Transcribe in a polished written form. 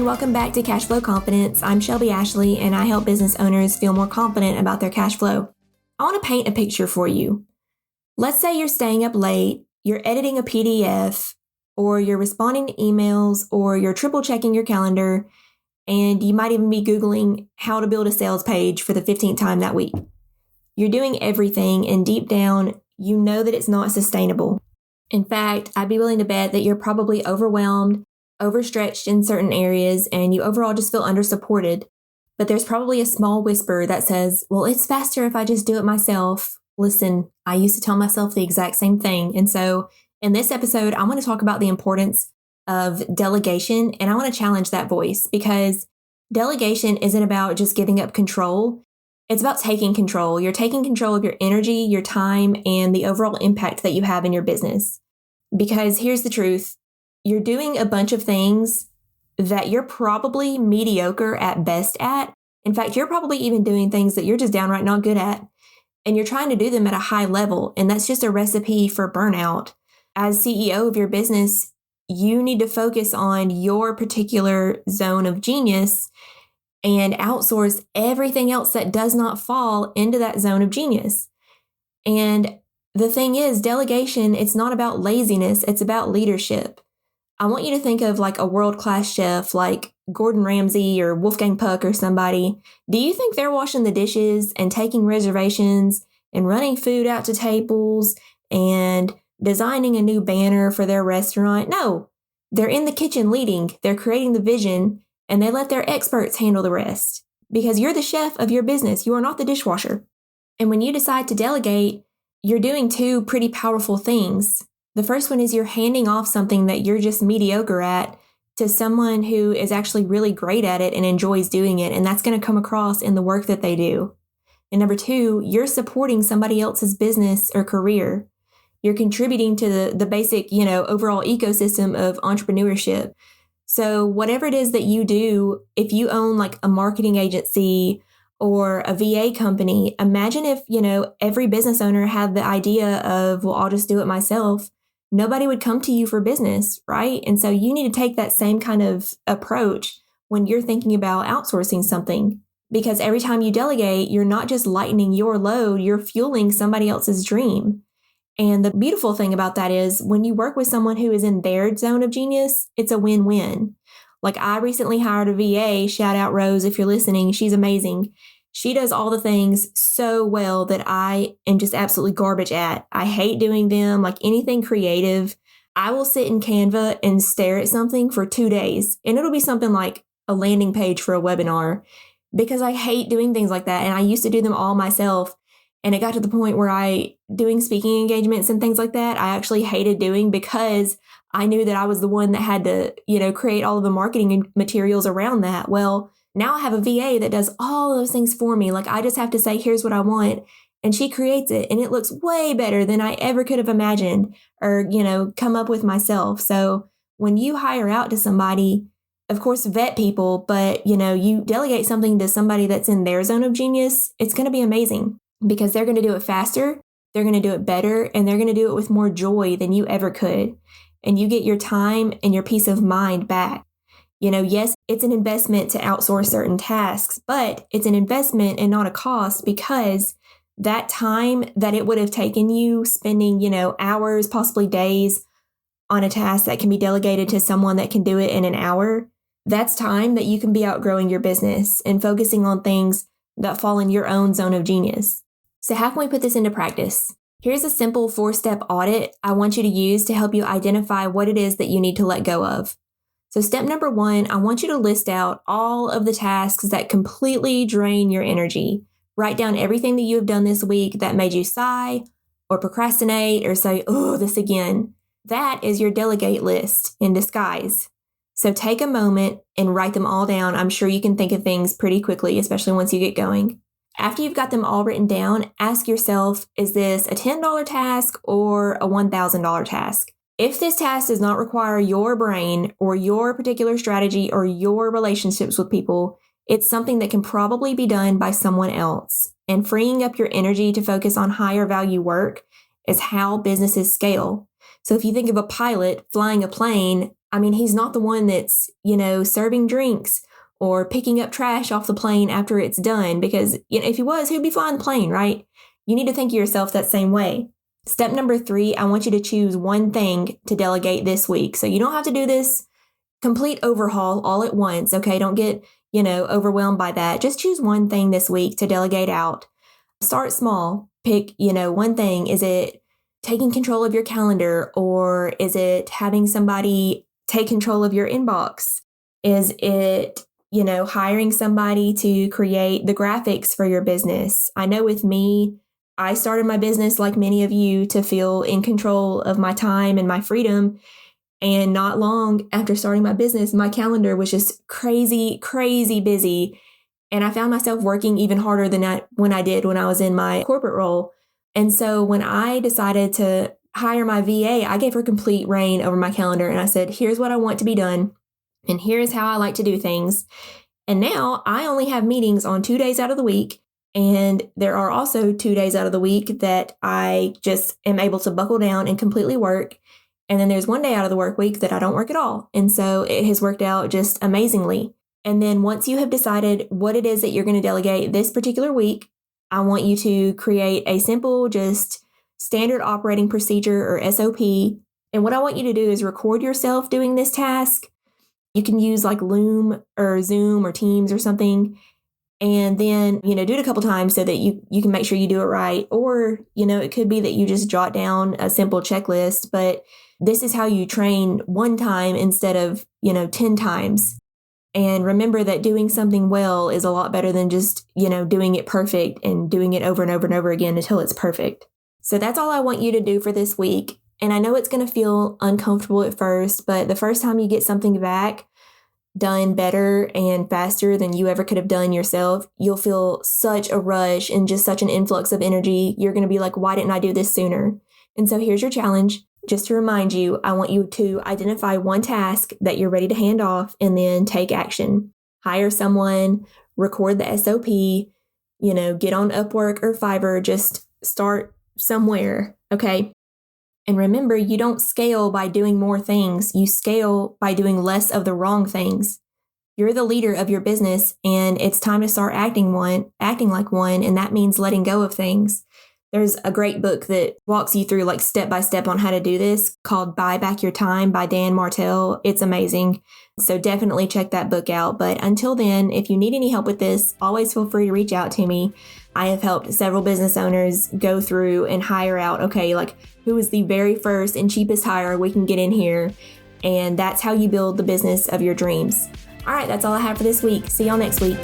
welcome back to Cash Flow Confidence. I'm Shelby Ashley, and I help business owners feel more confident about their cash flow. I want to paint a picture for you. Let's say you're staying up late, you're editing a PDF, or you're responding to emails, or you're triple checking your calendar, and you might even be Googling how to build a sales page for the 15th time that week. You're doing everything, and deep down, you know that it's not sustainable. In fact, I'd be willing to bet that you're probably overwhelmed, overstretched in certain areas, and you overall just feel undersupported. But there's probably a small whisper that says, well, it's faster if I just do it myself. Listen, I used to tell myself the exact same thing. And so in this episode, I want to talk about the importance of delegation, and I want to challenge that voice, because delegation isn't about just giving up control. It's about taking control. You're taking control of your energy, your time, and the overall impact that you have in your business. Because here's the truth. You're doing a bunch of things that you're probably mediocre at best at. In fact, you're probably even doing things that you're just downright not good at. And you're trying to do them at a high level. And that's just a recipe for burnout. As CEO of your business, you need to focus on your particular zone of genius and outsource everything else that does not fall into that zone of genius. And the thing is, delegation, it's not about laziness, it's about leadership. I want you to think of like a world-class chef like Gordon Ramsay or Wolfgang Puck or somebody. Do you think they're washing the dishes and taking reservations and running food out to tables and designing a new banner for their restaurant? No, they're in the kitchen leading, they're creating the vision, and they let their experts handle the rest. Because you're the chef of your business, you are not the dishwasher. And when you decide to delegate, you're doing two pretty powerful things. The first one is you're handing off something that you're just mediocre at to someone who is actually really great at it and enjoys doing it, and that's going to come across in the work that they do. And number two, you're supporting somebody else's business or career. You're contributing to the basic, overall ecosystem of entrepreneurship. So whatever it is that you do, if you own like a marketing agency or a VA company, imagine if, every business owner had the idea of, well, I'll just do it myself. Nobody would come to you for business, right? And so you need to take that same kind of approach when you're thinking about outsourcing something, because every time you delegate, you're not just lightening your load, you're fueling somebody else's dream. And the beautiful thing about that is when you work with someone who is in their zone of genius, it's a win-win. Like I recently hired a VA, shout out Rose if you're listening, she's amazing. She does all the things so well that I am just absolutely garbage at. I hate doing them, like anything creative. I will sit in Canva and stare at something for 2 days, and it'll be something like a landing page for a webinar, because I hate doing things like that. And I used to do them all myself. And it got to the point where doing speaking engagements and things like that, I actually hated doing, because I knew that I was the one that had to, create all of the marketing materials around that. Well, now I have a VA that does all those things for me. Like I just have to say, here's what I want. And she creates it. And it looks way better than I ever could have imagined or, come up with myself. So when you hire out to somebody, of course, vet people, but, you delegate something to somebody that's in their zone of genius, it's going to be amazing. Because they're going to do it faster, they're going to do it better, and they're going to do it with more joy than you ever could. And you get your time and your peace of mind back. Yes, it's an investment to outsource certain tasks, but it's an investment and not a cost, because that time that it would have taken you spending, hours, possibly days on a task that can be delegated to someone that can do it in an hour, that's time that you can be outgrowing your business and focusing on things that fall in your own zone of genius. So how can we put this into practice? Here's a simple 4-step audit I want you to use to help you identify what it is that you need to let go of. So step number 1, I want you to list out all of the tasks that completely drain your energy. Write down everything that you have done this week that made you sigh or procrastinate or say, oh, this again. That is your delegate list in disguise. So take a moment and write them all down. I'm sure you can think of things pretty quickly, especially once you get going. After you've got them all written down, ask yourself, is this a $10 task or a $1,000 task? If this task does not require your brain or your particular strategy or your relationships with people, it's something that can probably be done by someone else. And freeing up your energy to focus on higher value work is how businesses scale. So if you think of a pilot flying a plane, I mean, he's not the one that's, serving drinks or picking up trash off the plane after it's done, because if he was, who'd be flying the plane, right? You need to think of yourself that same way. Step number 3, I want you to choose one thing to delegate this week. So you don't have to do this complete overhaul all at once, okay? Don't get, overwhelmed by that. Just choose one thing this week to delegate out. Start small. Pick, one thing. Is it taking control of your calendar, or is it having somebody take control of your inbox? Is it, hiring somebody to create the graphics for your business? I know with me, I started my business like many of you to feel in control of my time and my freedom. And not long after starting my business, my calendar was just crazy, crazy busy. And I found myself working even harder than when I was in my corporate role. And so when I decided to hire my VA, I gave her complete reign over my calendar. And I said, here's what I want to be done. And here's how I like to do things. And now I only have meetings on 2 days out of the week. And there are also 2 days out of the week that I just am able to buckle down and completely work. And then there's 1 day out of the work week that I don't work at all. And so it has worked out just amazingly. And then once you have decided what it is that you're going to delegate this particular week, I want you to create a simple, just standard operating procedure or SOP. And what I want you to do is record yourself doing this task. You can use like Loom or Zoom or Teams or something. And then, do it a couple times so that you can make sure you do it right. Or, it could be that you just jot down a simple checklist, but this is how you train one time instead of, 10 times. And remember that doing something well is a lot better than just, doing it perfect and doing it over and over and over again until it's perfect. So that's all I want you to do for this week. And I know it's going to feel uncomfortable at first, but the first time you get something back done better and faster than you ever could have done yourself, you'll feel such a rush and just such an influx of energy. You're going to be like, why didn't I do this sooner? And so here's your challenge. Just to remind you, I want you to identify one task that you're ready to hand off and then take action. Hire someone, record the SOP, get on Upwork or Fiverr, just start somewhere, okay? And remember, you don't scale by doing more things. You scale by doing less of the wrong things. You're the leader of your business, and it's time to start acting like one, and that means letting go of things. There's a great book that walks you through like step by step on how to do this called Buy Back Your Time by Dan Martell. It's amazing. So definitely check that book out. But until then, if you need any help with this, always feel free to reach out to me. I have helped several business owners go through and hire out, okay, like who is the very first and cheapest hire we can get in here. And that's how you build the business of your dreams. All right, that's all I have for this week. See y'all next week.